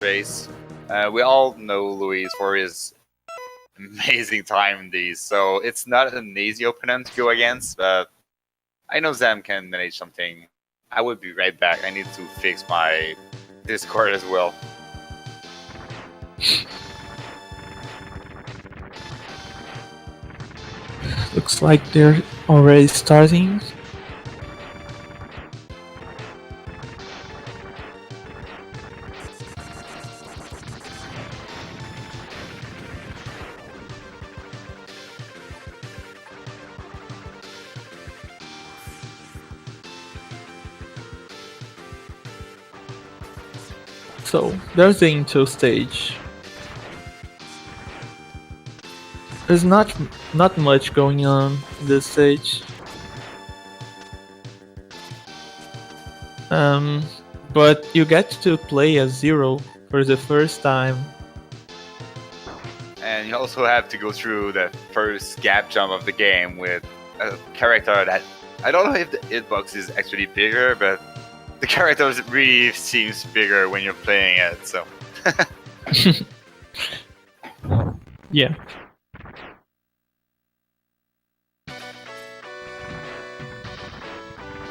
race. We all know Luis for his amazing time in these, so it's not an easy opponent to go against, but I know Zam can manage something. I will be right back. I need to fix my Discord as well. Looks like they're already starting. So, there's the intro stage. There's not much going on in this stage. But you get to play as Zero for the first time. And you also have to go through the first gap jump of the game with a character that I don't know if the hitbox is actually bigger, but the character really seems bigger when you're playing it. So yeah.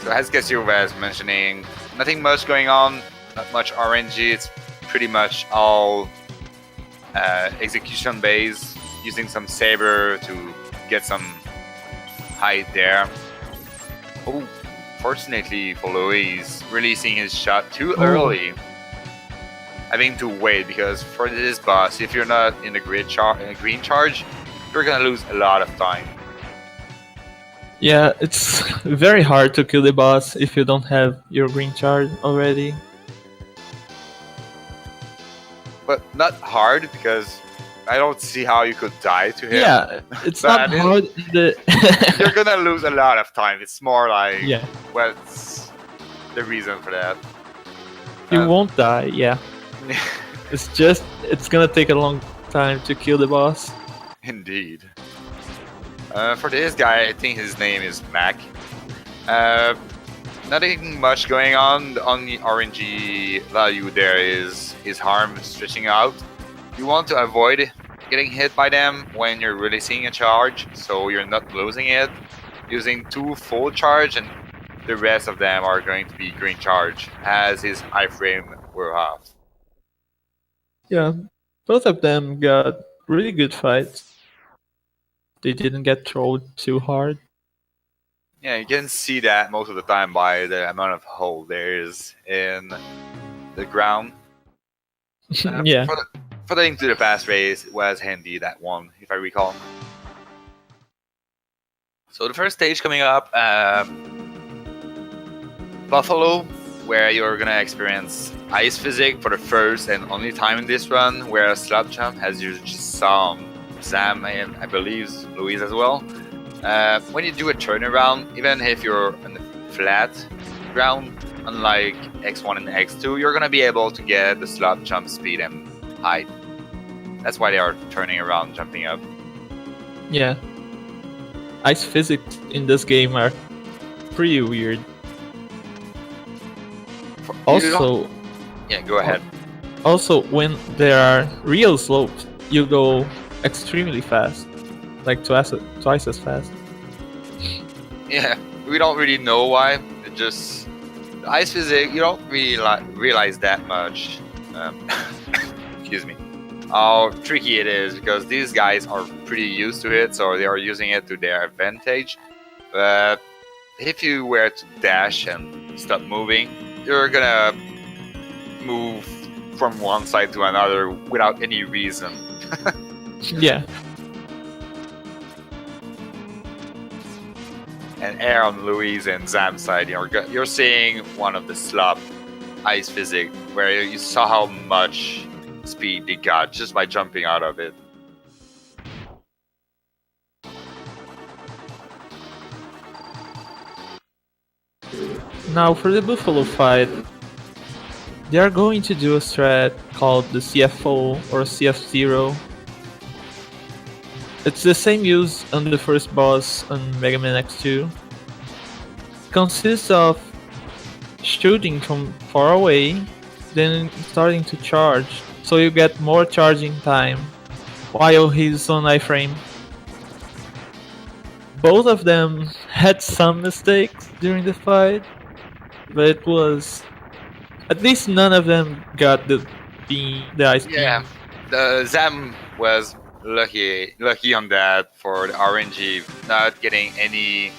So as Casio was mentioning, nothing much going on, not much RNG. It's pretty much all execution based, using some saber to get some height there. Oh, fortunately for Luis, releasing his shot too early. Having to wait, because for this boss, if you're not in the green charge, you're gonna lose a lot of time. Yeah, it's very hard to kill the boss if you don't have your green charge already. But not hard, because I don't see how you could die to him. Yeah, it's not hard. You're gonna lose a lot of time. It's more like, yeah, what's the reason for that? You won't die, yeah. It's gonna take a long time to kill the boss. Indeed. For this guy, I think his name is Mac. Nothing much going on. The only RNG value there is his arm stretching out. You want to avoid getting hit by them when you're releasing a charge, so you're not losing it. Using 2 full charge, and the rest of them are going to be green charge, as his iframe were off. Yeah, both of them got really good fights. They didn't get trolled too hard. Yeah, you can see that most of the time by the amount of hole there is in the ground. Yeah. For the Link to the Past race, it was handy, that one, if I recall. So the first stage coming up, Buffalo, where you're gonna experience ice physics for the first and only time in this run, where a slab jump, as you just saw Sam and I believe Luis as well. When you do a turnaround, even if you're on the flat ground, unlike X1 and X2, you're gonna be able to get the slab jump speed and height. That's why they are turning around, jumping up. Yeah. Ice physics in this game are pretty weird. Also, yeah, go ahead. Also, when there are real slopes, you go extremely fast, like twice as fast. Yeah, we don't really know why. It just the ice physics, you don't really realize that much. Excuse me. How tricky it is, because these guys are pretty used to it, so they are using it to their advantage. But if you were to dash and stop moving, you're gonna move from one side to another without any reason. Yeah. And air on Luis and Zam's side, you're seeing one of the slop ice physics, where you saw how much speed they got just by jumping out of it. Now for the Buffalo fight, they are going to do a strat called the CFO or CF0. It's the same use on the first boss on Mega Man X2. It consists of shooting from far away, then starting to charge, so you get more charging time while he's on iframe. Both of them had some mistakes during the fight, but it was at least none of them got the ice Yeah, beam. the Zam was lucky on that for the RNG not getting any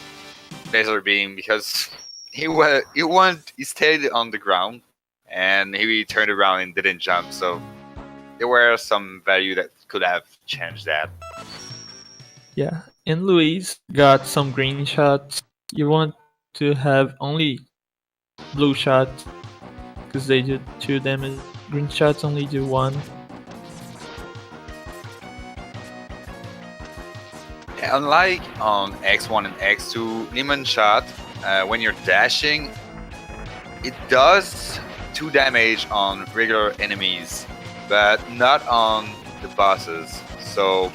laser beam because he stayed on the ground and he turned around and didn't jump. So there were some value that could have changed that. Yeah, and Luis got some green shots. You want to have only blue shots because they do 2 damage. Green shots only do 1. Unlike on X1 and X2, Lemon Shot, when you're dashing, it does 2 damage on regular enemies, but not on the bosses. So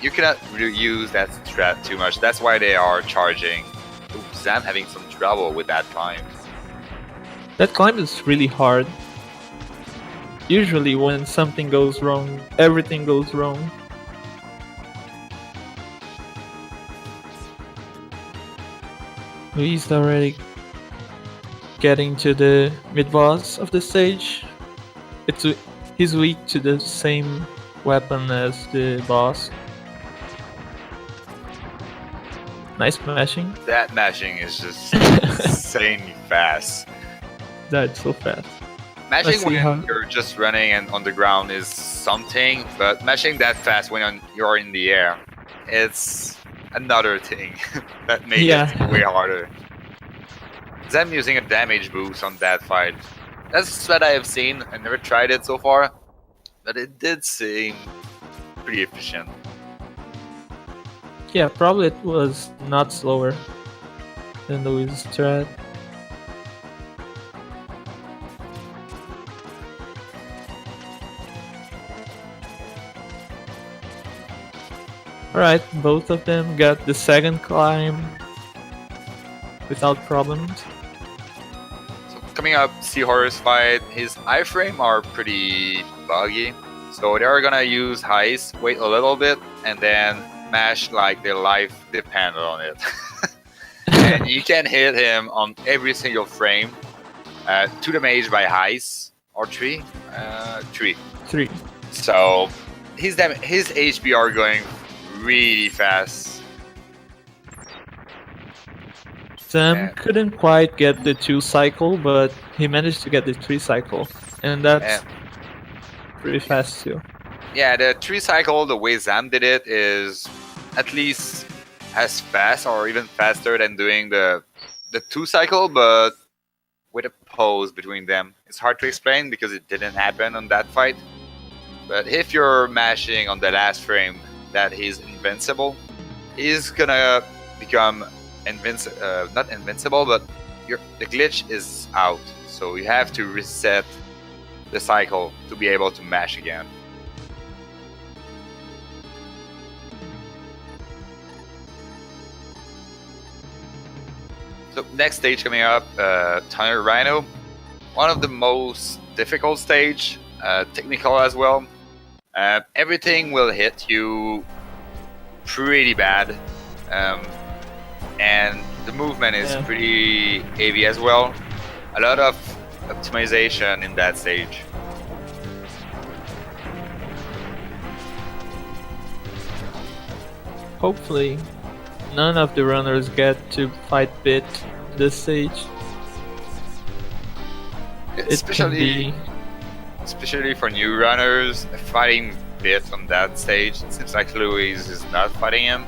you cannot really use that strat too much. That's why they are charging. Oops, I'm having some trouble with that climb. That climb is really hard. Usually when something goes wrong, everything goes wrong. Luis already getting to the mid-boss of the stage. He's weak to the same weapon as the boss. Nice mashing. That mashing is just insanely fast. That's so fast. Mashing when you're just running and on the ground is something, but mashing that fast when you're in the air, it's another thing that makes it way harder. Them using a damage boost on that fight. That's what I have seen. I never tried it so far, but it did seem pretty efficient. Yeah, probably it was not slower than Luis' strat. Alright, both of them got the second climb without problems. So coming up, Seahorse fight, his iframe are pretty buggy. So they're gonna use Heist, wait a little bit, and then mash like their life depended on it. And you can hit him on every single frame. 2 damage by Heist, or 3? 3. 3. So his HP are going really fast. Sam couldn't quite get the 2 cycle, but he managed to get the 3 cycle, and that's pretty fast too. Yeah, the 3 cycle, the way Zam did it is at least as fast or even faster than doing the 2 cycle, but with a pause between them. It's hard to explain because it didn't happen on that fight. But if you're mashing on the last frame that he's invincible, he's gonna become not invincible, but the glitch is out. So you have to reset the cycle to be able to mash again. So next stage coming up, Tunnel Rhino. One of the most difficult stage, technical as well. Everything will hit you pretty bad. And the movement is pretty heavy as well. A lot of optimization in that stage. Hopefully, none of the runners get to fight Bit this stage. Especially for new runners, fighting Bit on that stage, it seems like Luis is not fighting him.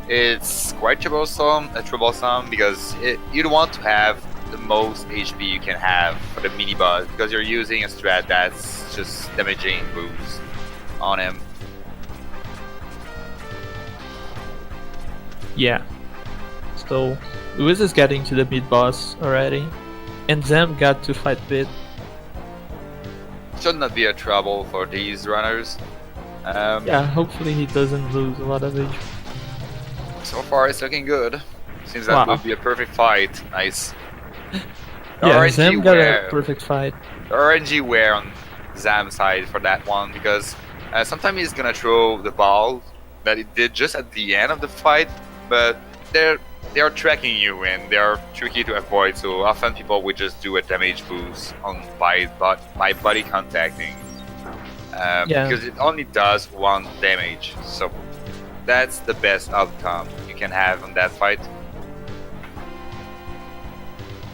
It's quite troublesome because you don't want to have the most HP you can have for the mini boss because you're using a strat that's just damaging moves on him. Yeah. So Luis is getting to the mid boss already, and Zam got to fight Bit. Should not be a trouble for these runners. Yeah, hopefully he doesn't lose a lot of HP. So far it's looking good. Seems that would be a perfect fight. Nice. Yeah, Zam got a perfect fight. the RNG were on Zam's side for that one because sometimes he's gonna throw the ball that he did just at the end of the fight, but they are tracking you and they are tricky to avoid. So often people would just do a damage boost on by body contacting because it only does one damage. So that's the best outcome you can have on that fight.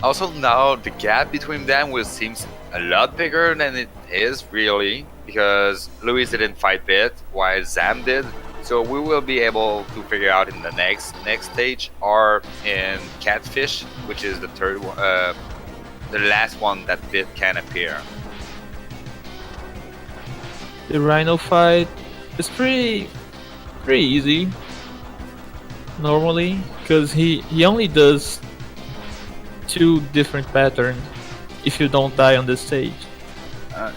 Also, now the gap between them will seems a lot bigger than it is really because Luis didn't fight Bit while Zam did. So we will be able to figure out in the next stage or in Catfish, which is the third one, the last one that Bit can appear. The Rhino fight is pretty easy normally because he only does 2 different patterns if you don't die on the stage.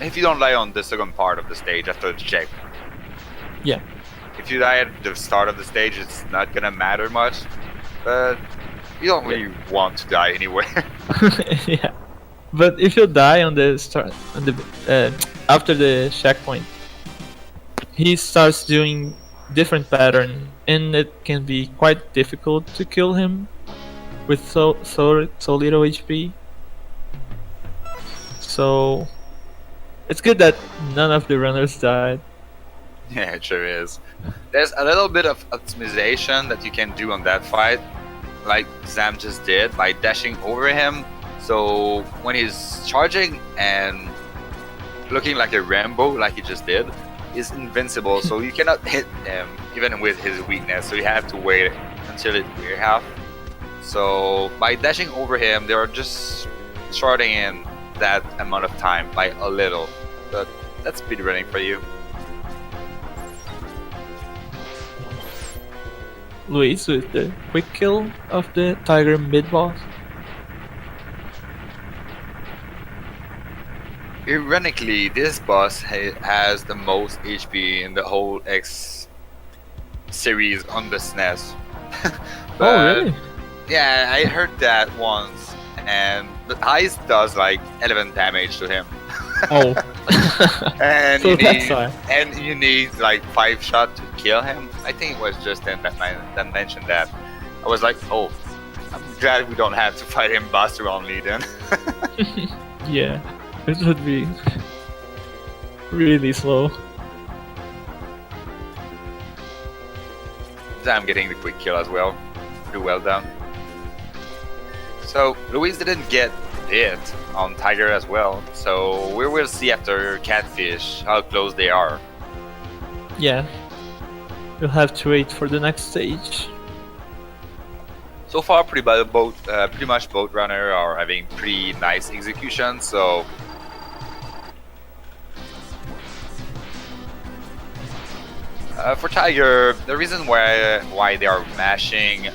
If you don't die on the second part of the stage after the check. Yeah. If you die at the start of the stage, it's not gonna matter much, but you don't really want to die anyway. Yeah. But if you die on the start, after the checkpoint, he starts doing different pattern, and it can be quite difficult to kill him with so little HP. So it's good that none of the runners died. Yeah, it sure is. There's a little bit of optimization that you can do on that fight, like Zam just did by dashing over him. So when he's charging and looking like a Rambo, like he just did, he's invincible. So you cannot hit him even with his weakness. So you have to wait until it wears off. So by dashing over him, they are just shorting in that amount of time by a little. But that's speedrunning for you. Luis with the quick kill of the Tiger mid-boss. Ironically, this boss has the most HP in the whole X series on the SNES. Oh, really? Yeah, I heard that once, and the ice does like 11 damage to him. Oh. and So that's why. you need like 5 shots to kill him. I think it was Justin that mentioned that. I was like, oh, I'm glad we don't have to fight him Buster only then. Yeah, it would be really slow. I'm getting the quick kill as well. Pretty well done. So Luis didn't get hit on Tiger as well. So we will see after Catfish how close they are. Yeah, you'll have to wait for the next stage. So far, pretty much both runners are having pretty nice execution. So for Tiger, the reason why they are mashing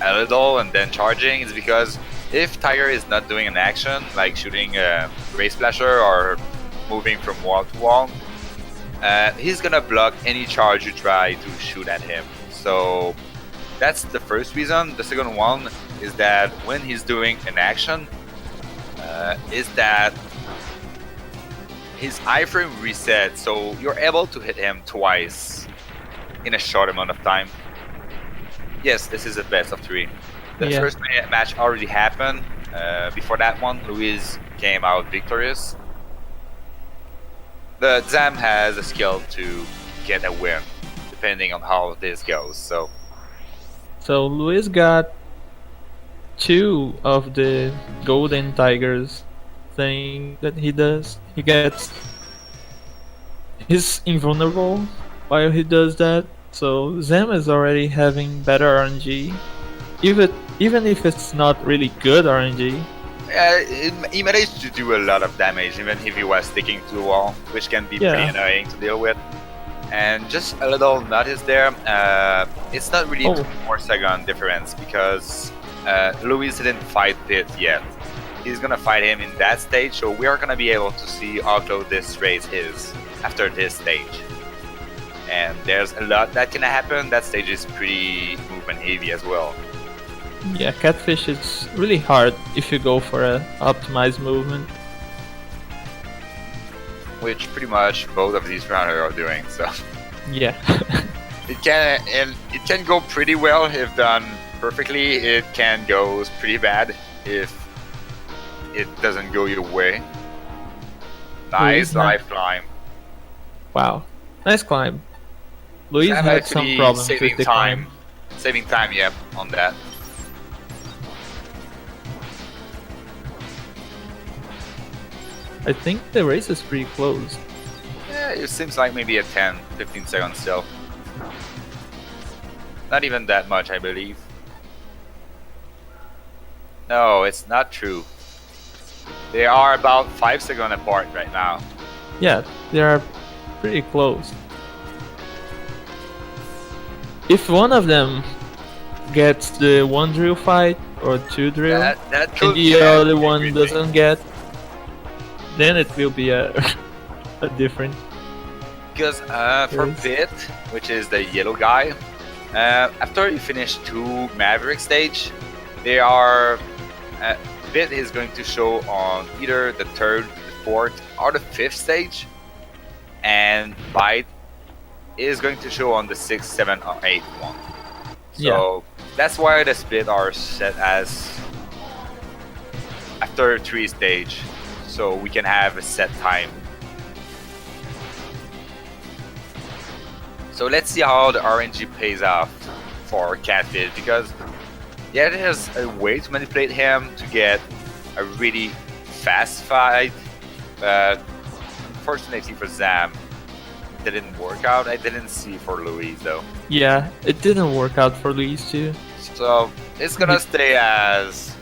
a little and then charging is because if Tiger is not doing an action like shooting a ray splasher or moving from wall to wall, he's gonna block any charge you try to shoot at him. So that's the first reason. The second one is that when he's doing an action, is that his iframe resets, so you're able to hit him twice in a short amount of time. Yes, this is a best of 3. The first match already happened. Before that one, Luis came out victorious. The Zam has a skill to get a win, depending on how this goes. So Luis got 2 of the golden tigers thing that he does. He's invulnerable while he does that. So Zam is already having better RNG, even if it's not really good RNG. he managed to do a lot of damage, even if he was sticking to the wall, which can be pretty annoying to deal with. And just a little notice there, it's not really 2 more second difference because Luis didn't fight Pit yet. He's gonna fight him in that stage, so we are gonna be able to see how close this race is after this stage. And there's a lot that can happen. That stage is pretty movement heavy as well. Yeah, Catfish is really hard if you go for a optimized movement. which pretty much both of these runners are doing. So Yeah. it can go pretty well if done perfectly. It can go pretty bad if it doesn't go your way. Nice life climb. Wow, nice climb. Luis I'm had some actually problems saving with the time. climb. Saving time, yeah, on that. I think the race is pretty close. Yeah, it seems like maybe a 10-15 seconds still. Not even that much, I believe. No, it's not true. They are about 5 seconds apart right now. Yeah, they are pretty close. If one of them gets the 1 drill fight or 2 drill, That and could the other one doesn't get, then it will be a different. Because for Bit, which is the yellow guy, after you finish 2 Maverick stage, they are Bit is going to show on either the 3rd, the 4th, or the 5th stage, and Bite is going to show on the 6th, 7th, or 8th one. So that's why the split are set as after 3 stage, so we can have a set time. So let's see how the RNG pays off for Catfish, because yeah, there's a way to manipulate him to get a really fast fight, but unfortunately for Zam, it didn't work out. I didn't see for Luis though. Yeah, it didn't work out for Luis too. So it's gonna stay as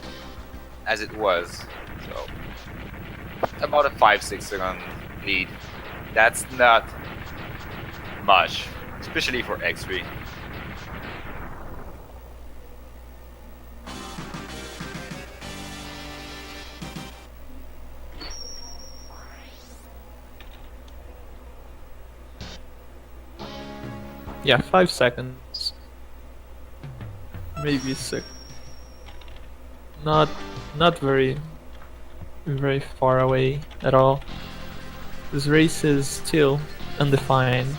it was. So about a 5-6 second lead. That's not much, especially for X3. Yeah, 5 seconds. Maybe 6. Not very far away at all. This race is still undefined.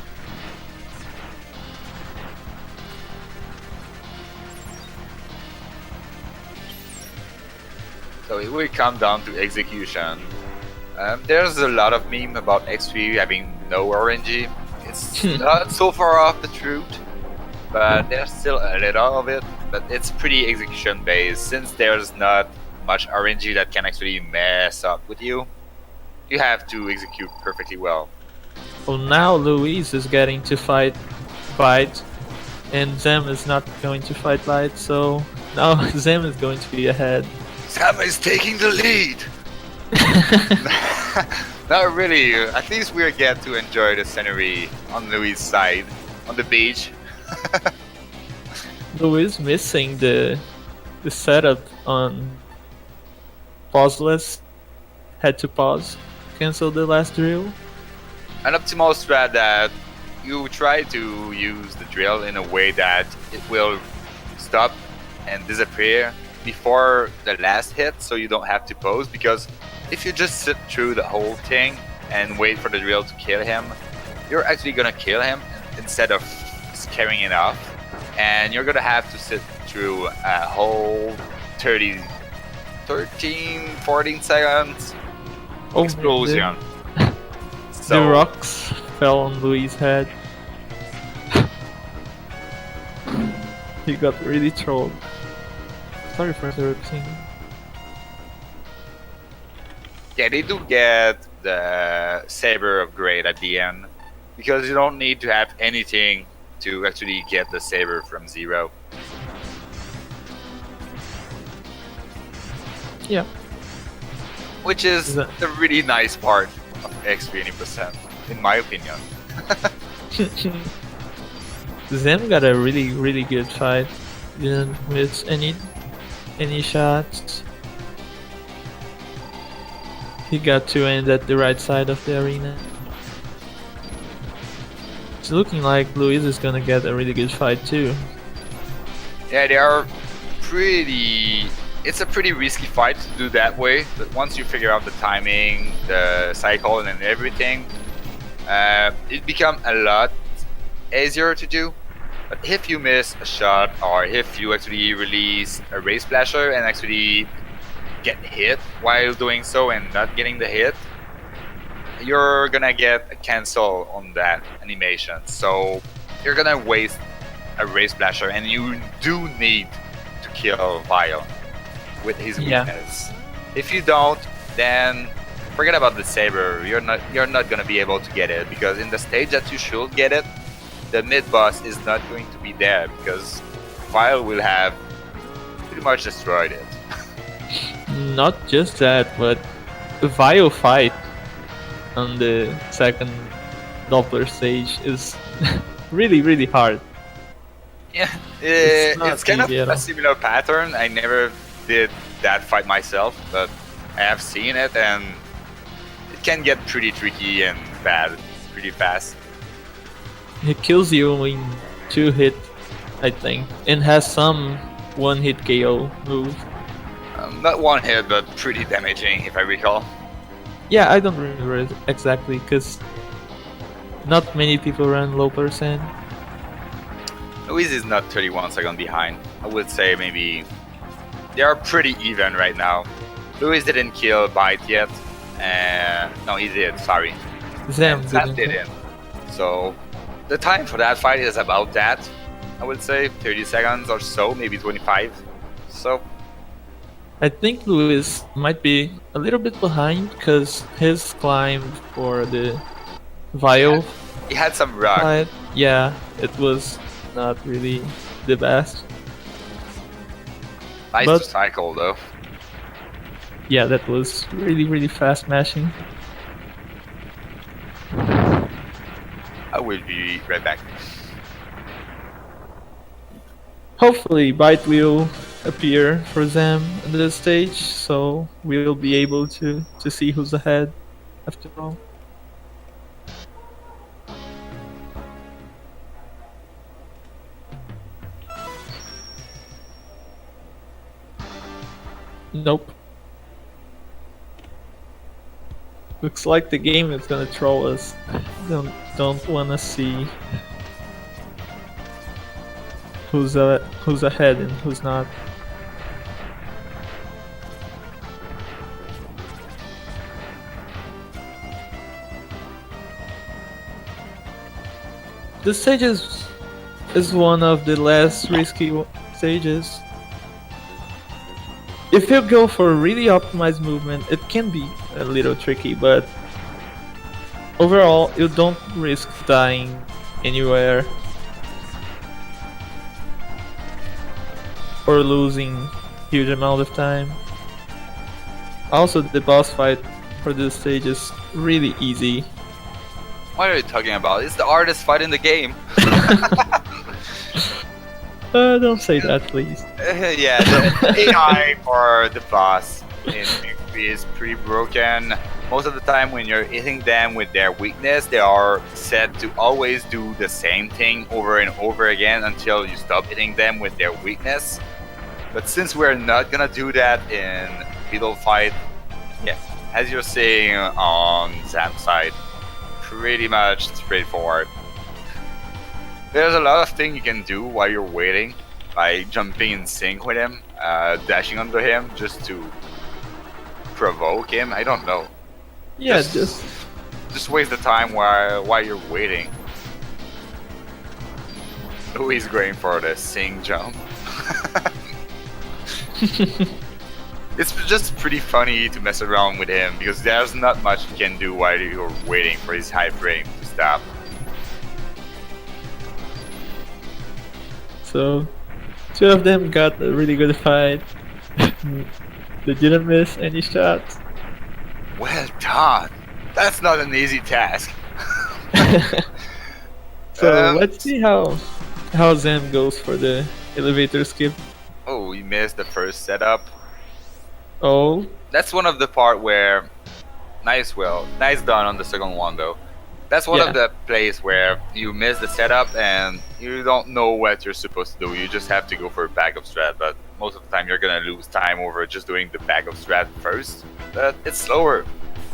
So it will come down to execution. There's a lot of meme about X3 having no RNG. It's not so far off the truth, but there's still a little of it. But it's pretty execution based, since there's not much RNG that can actually mess up with you. You have to execute perfectly well. Well, now Luis is getting to fight Bite, and Zem is not going to fight Bite, so now Zem is going to be ahead. Sam is taking the lead! Not really. At least we get to enjoy the scenery on Luis' side, on the beach. Luis missing the setup on pauseless. Had to pause, cancel the last drill. An optimal strat that you try to use the drill in a way that it will stop and disappear before the last hit, so you don't have to pause, because if you just sit through the whole thing and wait for the drill to kill him, you're actually gonna kill him instead of scaring it off, and you're gonna have to sit through a whole 13, 14 seconds explosion. The rocks fell on Luis' head. He got really trolled. Sorry for interrupting. Yeah, they do get the saber upgrade at the end, because you don't need to have anything to actually get the saber from 0. Yeah. Which is the really nice part of X3 80%, in my opinion. Zem got a really good fight. Didn't miss any shots. He got to end at the right side of the arena. It's looking like Luis is gonna get a really good fight too. Yeah, they are pretty it's a pretty risky fight to do that way, but once you figure out the timing, the cycle, and everything, it becomes a lot easier to do. But if you miss a shot, or if you actually release a race splasher and actually get hit while doing so and not getting the hit, you're gonna get a cancel on that animation. So you're gonna waste a race splasher, and you do need to kill Vile with his Yeah. weakness. If you don't, then forget about the saber. You're not gonna be able to get it, because in the stage that you should get it, the mid boss is not going to be there, because Vile will have pretty much destroyed it. Not just that, but the Vile fight on the second Doppler stage is really hard. Yeah, It's not it's kind of easy at all. a similar pattern. I never did that fight myself, but I have seen it, and it can get pretty tricky and bad pretty fast. He kills you in 2 hit, I think, and has some 1-hit KO move. Not one hit, but pretty damaging, if I recall. Yeah, I don't remember it exactly, because not many people run low percent. Luis is not 31 seconds behind. I would say maybe they are pretty even right now. Luis didn't kill Bite yet. No, he did, sorry. Zem And Zam didn't. didn't. So the time for that fight is about that. I would say 30 seconds or so, maybe 25. So I think Luis might be a little bit behind because his climb for the Vile he had some rock. fight, yeah, it was not really the best. Nice but- to cycle though. Yeah, that was really fast mashing. I will be right back. Hopefully, Bite will appear for them on the stage, so we'll be able to see who's ahead after all. Nope. Looks like the game is gonna troll us. Don't wanna see who's ahead and who's not. This stage is one of the less risky stages. If you go for really optimized movement, it can be a little tricky, but overall, you don't risk dying anywhere or losing huge amount of time. Also, the boss fight for this stage is really easy. What are you talking about? It's the hardest fight in the game. Don't say that, please. Yeah, the AI for the boss in XP is pretty broken. Most of the time when you're hitting them with their weakness, they are set to always do the same thing over and over again until you stop hitting them with their weakness. But since we're not gonna do that in Beetle fight, yeah, as you're seeing on Zam's side, pretty much straightforward. There's a lot of things you can do while you're waiting, like jumping in sync with him, dashing under him just to provoke him. I don't know. Yeah, Just waste the time while you're waiting. Who is going for the sing jump? It's just pretty funny to mess around with him because there's not much you can do while you're waiting for his high frame to stop. so 2 of them got a really good fight. They didn't miss any shots. Well done. That's not an easy task. So let's see how Zem goes for the elevator skip. Oh, you missed the first setup. Oh, That's one of the part where nice done on the second one though. That's one Yeah. of the plays where you miss the setup and you don't know what you're supposed to do. You just have to go for a backup strat, but most of the time you're gonna lose time over just doing the bag of strat first, but it's slower.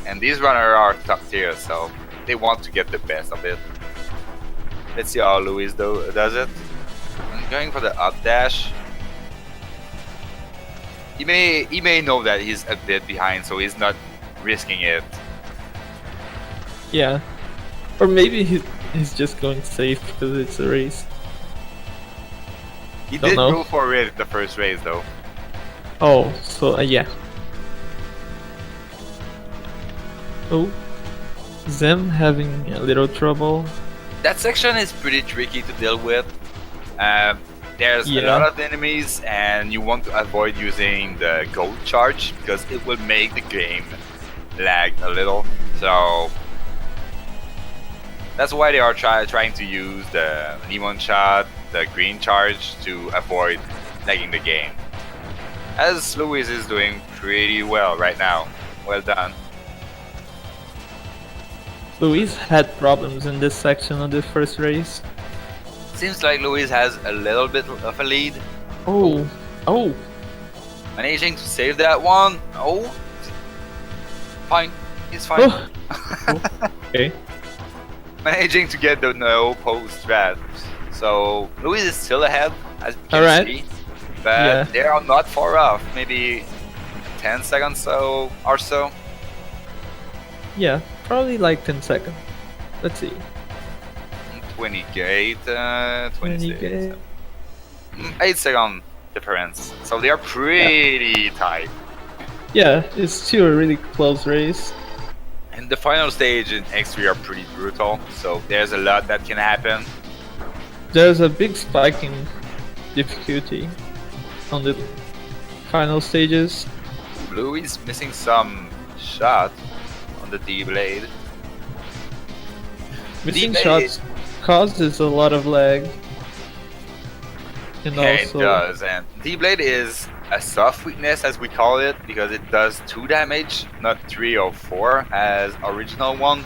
And these runners are top tier, so they want to get the best of it. Let's see how Luis does it. I'm going for the up dash. He may know that he's a bit behind, so he's not risking it. Yeah. Or maybe he's just going safe because it's a race. He Don't did know. go for it the first race though. Oh, so yeah. Oh, Zem having a little trouble. That section is pretty tricky to deal with. There's a Yeah. lot of enemies, and you want to avoid using the gold charge because it will make the game lag a little. So that's why they are trying to use the lemon shot, the green charge to avoid lagging the game. As Luis is doing pretty well right now. Well done. Luis had problems in this section of the first race. Seems like Luis has a little bit of a lead. Oh, oh, Managing to save that one. Oh, fine. It's fine. oh. Okay. Managing to get the no post strat. So Luis is still ahead, as you can Alright. see. But Yeah. they are not far off. Maybe 10 seconds or so. Yeah, probably like 10 seconds. Let's see. 28, 26. 28. 8 second difference. So they are pretty tight. Yeah, it's still a really close race. And the final stage in X3 are pretty brutal. So there's a lot that can happen. There's a big spike in difficulty on the final stages. Blue is missing some shot on the D blade. Missing D-Blade- shots causes a lot of lag. And Yeah, also, it does. And D blade is a soft weakness, as we call it, because it does 2 damage, not 3 or 4 as original one.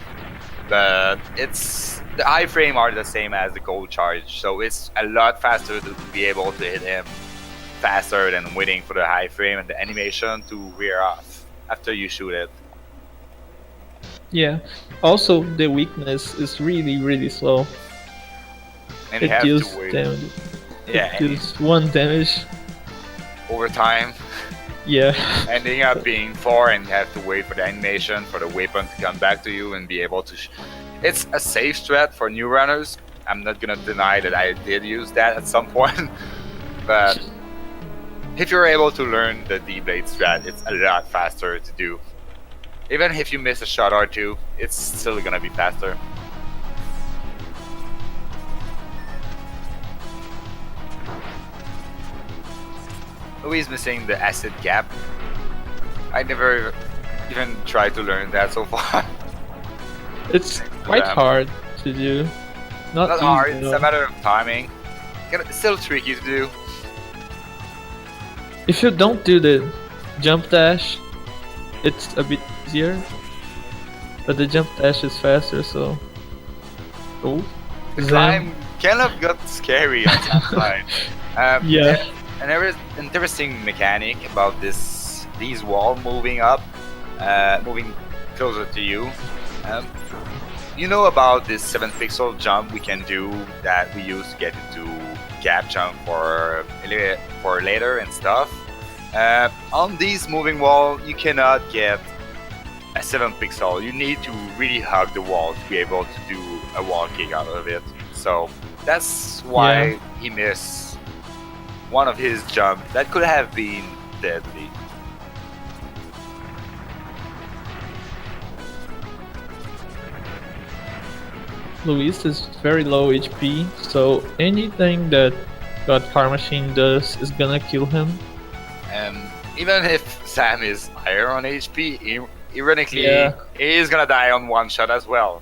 But it's the iframe are the same as the gold charge, so it's a lot faster to be able to hit him faster than waiting for the high frame and the animation to wear off after you shoot it. yeah. Also, the weakness is really slow. And you It have deals to wait. damage. Yeah, It and deals 1 damage. over time, Yeah. ending up being 4, and you have to wait for the animation for the weapon to come back to you and be able to. It's a safe strat for new runners. I'm not gonna deny that I did use that at some point, but if you're able to learn the D-blade strat, it's a lot faster to do. Even if you miss a shot or two, it's still gonna be faster. Luis missing the acid gap. I never even tried to learn that so far. It's quite hard to do. Not Not easy, hard, it's though. a matter of timing. It's still tricky to do. If you don't do the jump dash, it's a bit easier. But the jump dash is faster, so. Oh. The Zem. climb kind of got scary on some side. Yeah. And there is interesting mechanic about these wall moving up, moving closer to you. You know about this 7-pixel jump we can do that we use to get into gap jump for later and stuff. On these moving wall, you cannot get a 7-pixel. You need to really hug the wall to be able to do a wall kick out of it. So that's why he missed one of his jumps that could have been deadly. Luis is very low HP, so anything that God Car Machine does is gonna kill him. And even if Sam is higher on HP, ironically, Yeah. he is gonna die on one shot as well.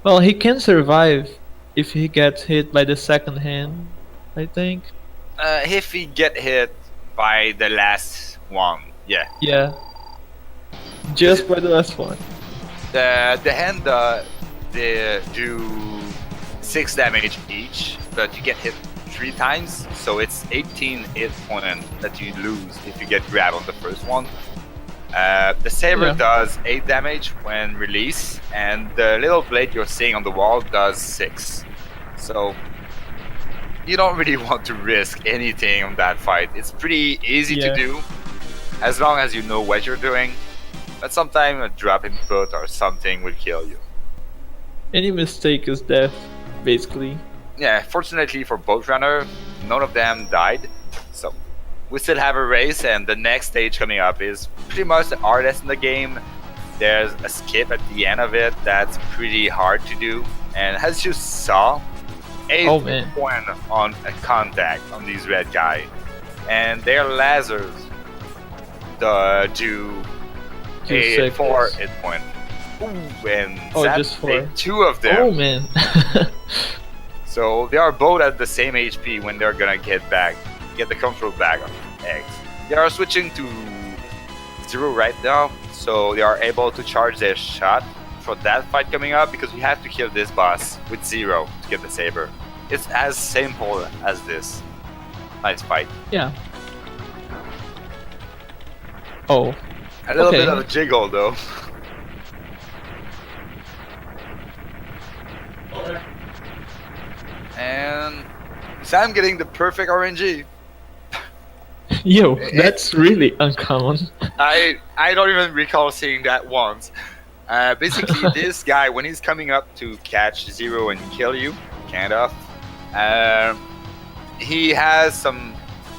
Well, he can survive if he gets hit by the second hand, I think. If he get hit by the last one, yeah. Yeah. Just by the last one. The hand they do 6 damage each, but you get hit 3 times, so it's 18 hit point that you lose if you get grabbed on the first one. The saber does 8 damage when released, and the little blade you're seeing on the wall does 6. So you don't really want to risk anything on that fight. It's pretty easy to do, as long as you know what you're doing. But sometimes a drop in foot or something will kill you. Any mistake is death, basically. Yeah, fortunately for both runners, none of them died. So we still have a race, and the next stage coming up is pretty much the hardest in the game. There's a skip at the end of it that's pretty hard to do. And as you saw, 8 point on a contact on these red guys. And their lasers do a 4 hit point. Ooh, and just 4. 2 of them. Oh man. So they are both at the same HP when they're gonna get the control back on X. They are switching to 0 right now, so they are able to charge their shot for that fight coming up, because we have to kill this boss with 0 to get the saber. It's as simple as this. Nice fight. Yeah. Oh. A little bit of a jiggle though. And Sam getting the perfect RNG. Yo, that's really uncommon. I don't even recall seeing that once. Basically, this guy, when he's coming up to catch 0 and kill you, kind of, he has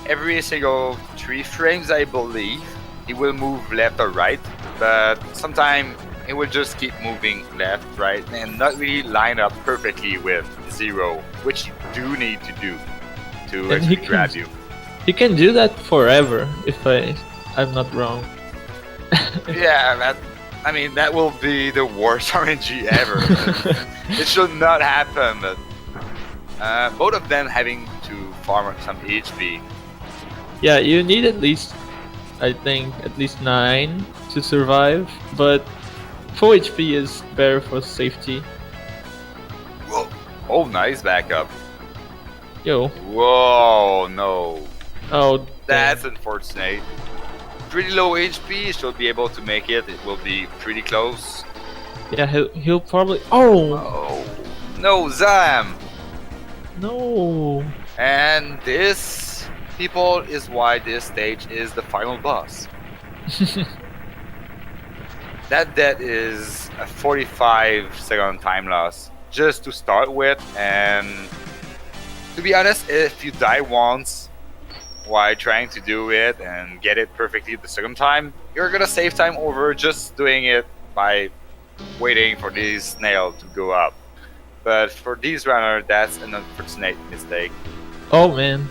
every single 3 frames, I believe, he will move left or right, but sometimes it will just keep moving left, right, and not really line up perfectly with 0, which you do need to do to actually grab you. You can do that forever, if I'm not wrong. Yeah, that will be the worst RNG ever. It should not happen, but both of them having to farm some HP. Yeah, you need at least 9 to survive, but full HP is better for safety. Whoa. Oh, nice backup. Yo. Whoa, no. Oh, that's unfortunate. Pretty low HP, should be able to make it. It will be pretty close. Yeah, he'll probably. Oh no, Zam. No. And this, people, is why this stage is the final boss. That is a 45-second time loss just to start with, and to be honest, if you die once while trying to do it and get it perfectly the second time, you're gonna save time over just doing it by waiting for this snail to go up. But for these runners, that's an unfortunate mistake. Oh man.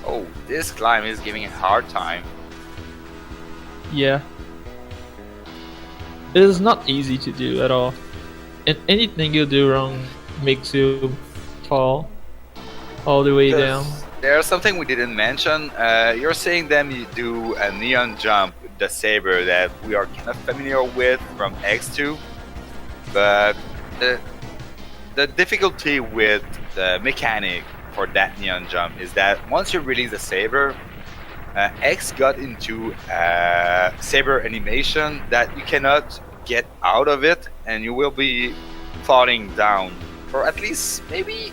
Oh, this climb is giving a hard time. Yeah. It is not easy to do at all. And anything you do wrong makes you fall all the way down. There's something we didn't mention. You're saying you do a neon jump with the saber that we are kind of familiar with from X2, but the difficulty with the mechanic for that neon jump is that once you release the saber, X got into a saber animation that you cannot get out of it, and you will be falling down for at least maybe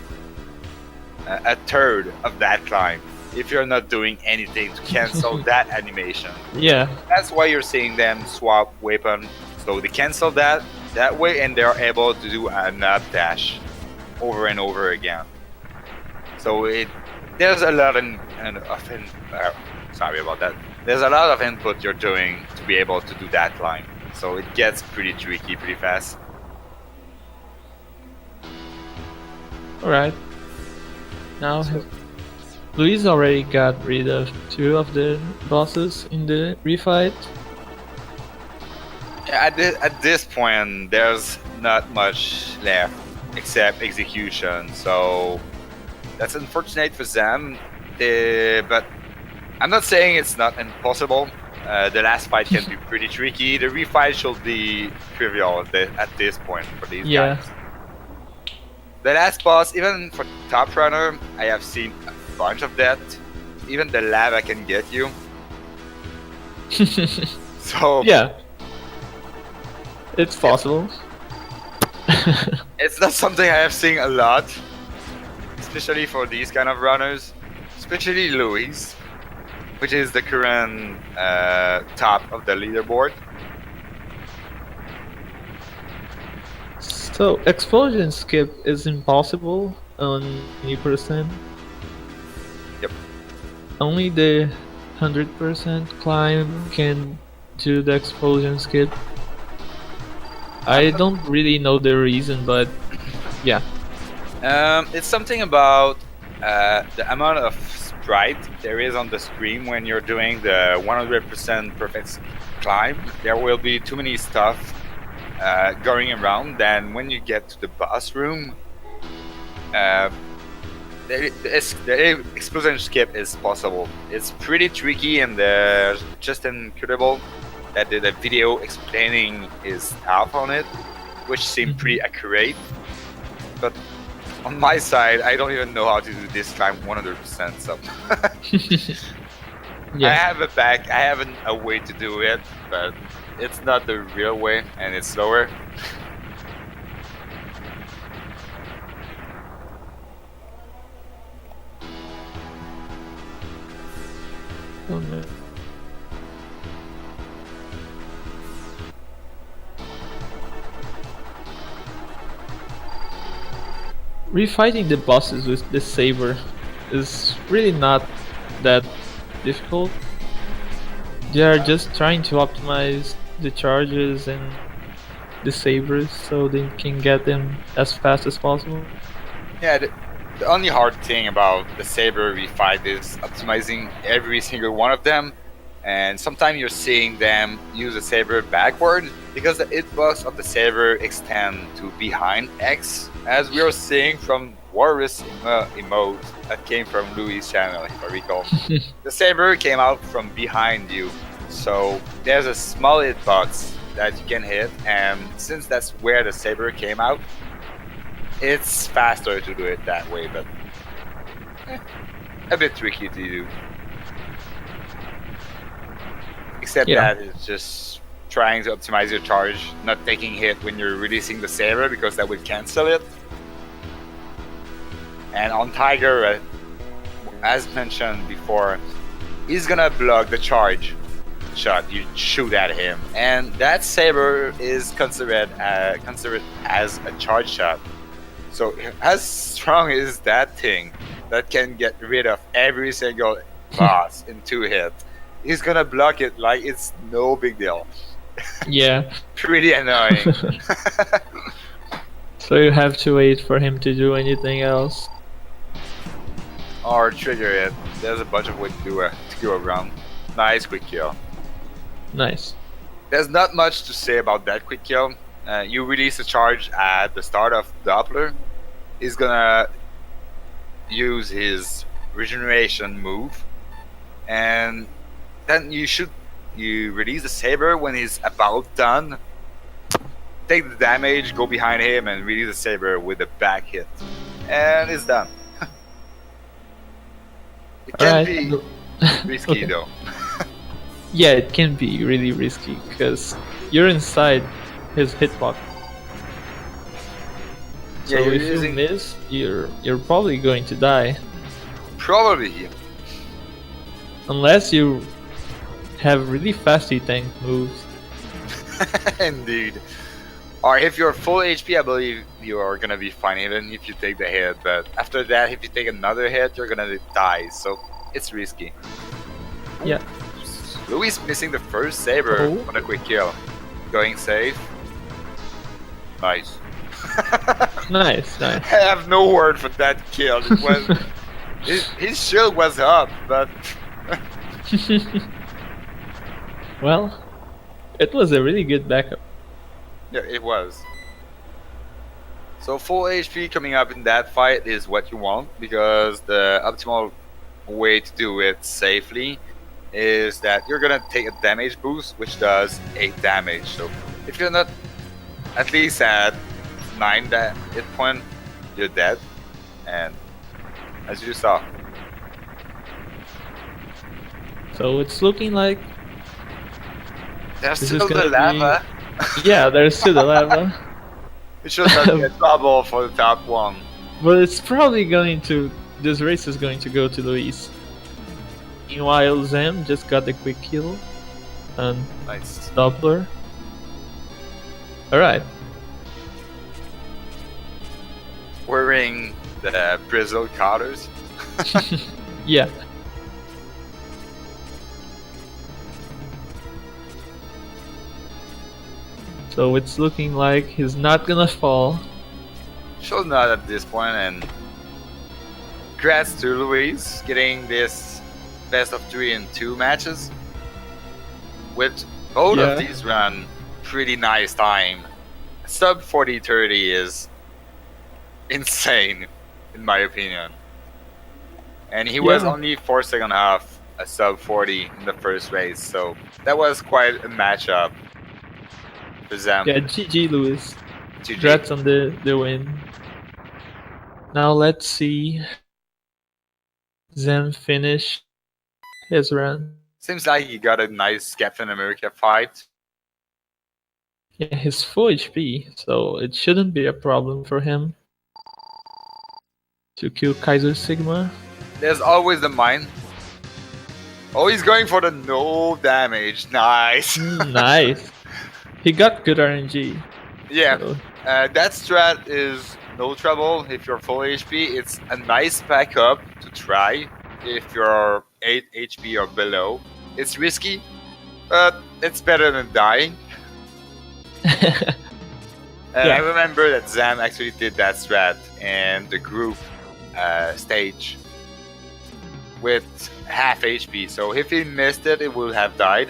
a third of that climb if you're not doing anything to cancel that animation. Yeah. That's why you're seeing them swap weapon, so they cancel that way, and they're able to do an up dash over and over again. So there's a lot sorry about that. There's a lot of input you're doing to be able to do that climb. So it gets pretty tricky pretty fast. Alright. Now, Luis already got rid of 2 of the bosses in the refight. Yeah, at this point, there's not much left except execution. So that's unfortunate for them. But I'm not saying it's not impossible. The last fight can be pretty tricky. The refight should be trivial at this point for these guys. The last boss, even for top runner, I have seen bunch of that. Even the lava can get you. So Yeah, it's possible. it's not something I have seen a lot, especially for these kind of runners, especially Louis, which is the current top of the leaderboard. So explosion skip is impossible on 90%. Yep. Only the 100% climb can do the explosion skip. I don't really know the reason, but yeah. It's something about the amount of sprite there is on the screen when you're doing the 100% perfect climb. There will be too many stuff going around. Then when you get to the boss room, the explosion skip is possible. It's pretty tricky and just incredible that the video explaining his path on it, which seemed pretty accurate. But on my side, I don't even know how to do this climb 100%. So Yeah. I have a way to do it, but it's not the real way, and it's slower. Oh, no. Refighting the bosses with the saber is really not that difficult. They are just trying to optimize the charges and the sabers so they can get them as fast as possible. Yeah, the only hard thing about the saber refight is optimizing every single one of them, and sometimes you're seeing them use the saber backward because the hitbox of the saber extend to behind X, as we are seeing from Walrus emote that came from Louis' channel, if I recall. The saber came out from behind you, so there's a small hitbox that you can hit, and since that's where the saber came out, it's faster to do it that way, but a bit tricky to do. Except Yeah. that it's just trying to optimize your charge, not taking hit when you're releasing the saber because that would cancel it. And on Tiger, as mentioned before, he's gonna block the charge shot you shoot at him, and that saber is considered as a charge shot. So as strong as that thing that can get rid of every single boss in 2 hits, he's gonna block it like it's no big deal. Yeah. Pretty annoying. So you have to wait for him to do anything else. Or trigger it. There's a bunch of ways to go around. Nice quick kill. Nice. There's not much to say about that quick kill. You release a charge at the start of Doppler. He's gonna use his regeneration move, and then you release the saber when he's about done. Take the damage, go behind him, and release the saber with a back hit, and it's done. It can be risky Okay. though. Yeah, it can be really risky because you're inside his hitbox. So Yeah, you're if using- you miss, you're probably going to die. Probably. Unless you have really fast tank moves. Indeed. Or if you're full HP, I believe you are gonna be fine even if you take the hit. But after that, if you take another hit, you're gonna die. So it's risky. Yeah. Louis missing the first saber Oh. on a quick kill. Going safe. Nice. Nice. I have no word for that kill. It was his shield was up, but Well, it was a really good backup. yeah, it was. So full HP coming up in that fight is what you want, because the optimal way to do it safely is that you're gonna take a damage boost, which does 8 damage. So if you're not at least at 9 hit point, you're dead. And as you saw, So it's looking like There's this is still the gonna lava. be. Yeah, there's still the lava. It should not be a trouble for the top one. But it's probably going to. This race is going to go to Luis. Meanwhile, Zam just got a quick kill on Nice. Doppler. Alright. Wearing the Brazil collars. Yeah. So it's looking like he's not gonna fall. Should not at this point, and congrats to Luis getting this best of 3 in 2 matches. With both Yeah. of these run pretty nice time. Sub 40-30 is insane, in my opinion. And he was Yeah. only 4 seconds off a sub 40 in the first race, so that was quite a matchup for them. Yeah, GG Luis. GG. Congrats on the win. Now let's see Zem finish his run. Seems like he got a nice Captain America fight. Yeah, he's full HP, so it shouldn't be a problem for him to kill Kaiser Sigma. There's always the mine. Oh, he's going for the no damage. Nice. Nice. He got good RNG. Yeah, So, that strat is no trouble if you're full HP. It's a nice backup to try if you're 8 HP or below. It's risky, but it's better than dying. Yeah. I remember that Zam actually did that strat in the group stage with half HP. So if he missed it, it would have died.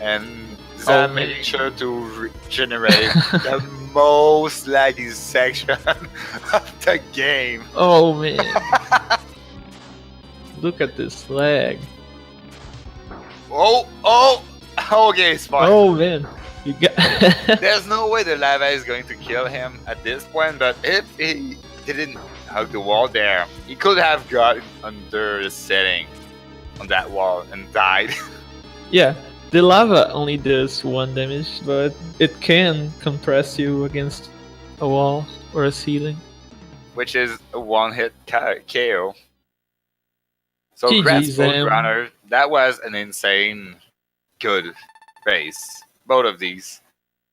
And Zam man. made sure to regenerate the most laggy section of the game. Oh man. Look at this lag. Oh, okay, it's fine. Oh man. You got There's no way the lava is going to kill him at this point, but if he didn't hug the wall there, he could have got under the setting on that wall and died. Yeah, the lava only does 1 damage, but it can compress you against a wall or a ceiling. Which is a one-hit KO. So GG, congrats, Zam. Runner. That was an insane good race. Both of these.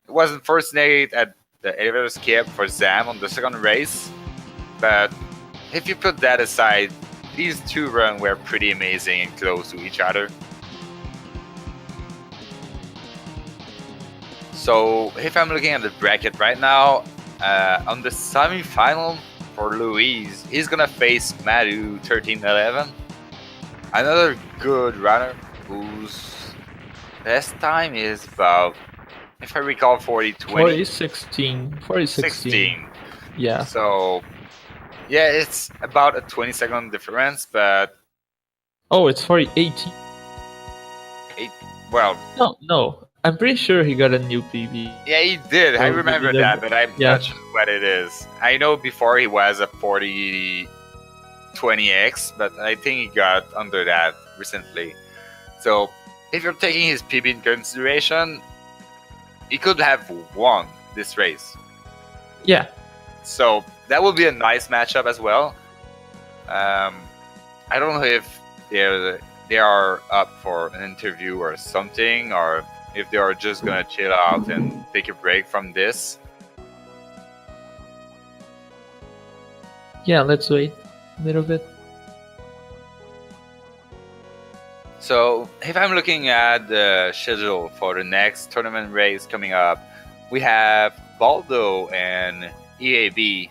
It wasn't first nade at the elevator skip for Zam on the second race, but if you put that aside, these two runs were pretty amazing and close to each other. So if I'm looking at the bracket right now, on the semi-final for Luis, he's gonna face Madu 1311, another good runner whose best time is about, if I recall, 40-20. 40-16. 16. Yeah. So yeah, it's about a 20-second difference, but Oh, it's 40-18. well, No. I'm pretty sure he got a new PB. yeah, he did. I Oh, remember the- that, but I'm yeah. not sure what it is. I know before he was a 40-20x, but I think he got under that recently. So if you're taking his PB in consideration, he could have won this race. Yeah. So that would be a nice matchup as well. I don't know if they are up for an interview or something, or if they are just gonna chill out and take a break from this. Yeah, let's wait a little bit. So if I'm looking at the schedule for the next tournament race coming up, we have Baldo and EAB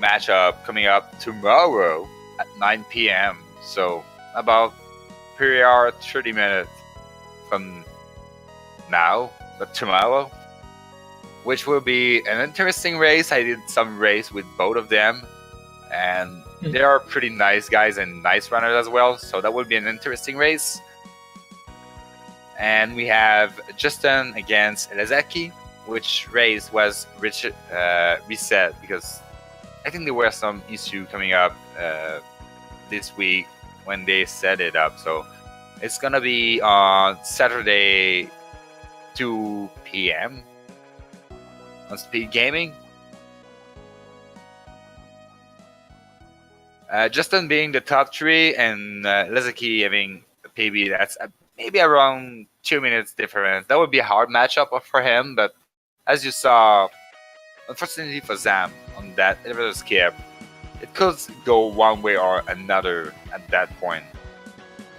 matchup coming up tomorrow at 9 p.m. So about per hour, 30 minutes from now, but tomorrow, which will be an interesting race. I did some race with both of them, and they are pretty nice guys and nice runners as well, so that will be an interesting race. And we have Justin against Elazaki, which race was reset because I think there were some issue coming up this week when they set it up. So It's gonna be on Saturday, 2 p.m. on Speed Gaming. Justin being the top three and Lezaki having a PB that's maybe around 2 minutes difference. That would be a hard matchup for him, but as you saw, unfortunately for Zam on that elevator skip, it could go one way or another at that point.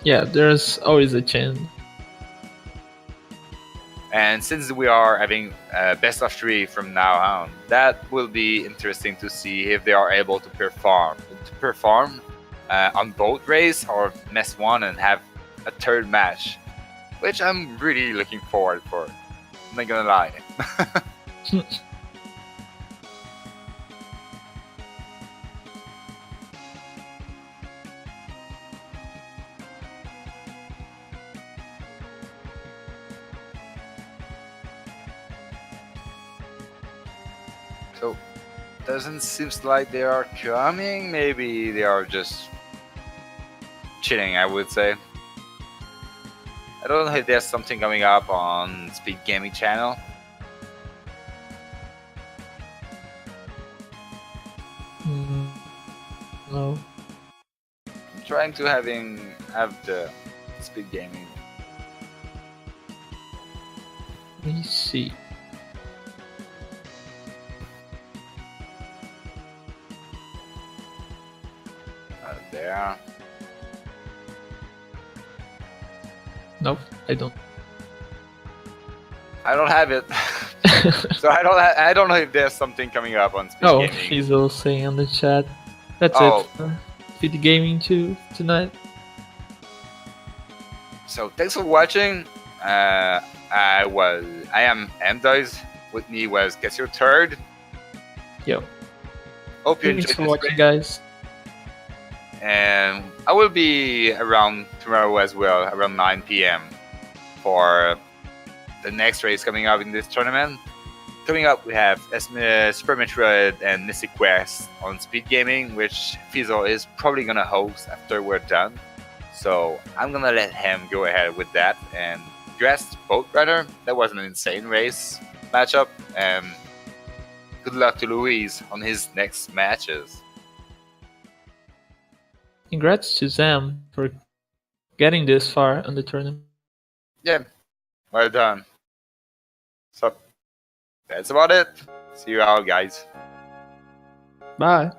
Yeah, there's always a chance. And since we are having best of three from now on, that will be interesting to see if they are able to perform on both race or mess one and have a third match, which I'm really looking forward for. I'm not gonna lie. So doesn't seems like they are coming. Maybe they are just chilling, I would say. I don't know if there's something coming up on Speed Gaming channel. No. I'm trying to have the Speed Gaming. Let me see. There. Nope, I don't. I don't have it, so I don't know if there's something coming up on Speed Oh, Gaming. he's all saying on the chat. That's Oh. it for Speed Gaming 2 tonight. So thanks for watching. I am Mdoys. With me was Guess Your Third. Yo. Hope you Thanks enjoyed for this watching, race. guys. And I will be around tomorrow as well, around 9 p.m. for the next race coming up in this tournament. Coming up, we have Super Metroid and Mystic Quest on Speed Gaming, which Fizzle is probably gonna host after we're done. So I'm gonna let him go ahead with that. And congrats, Boat Runner. That was an insane race matchup, and good luck to Luis on his next matches. Congrats to Zam for getting this far on the tournament. Yeah, well done. So that's about it. See you all, guys. Bye.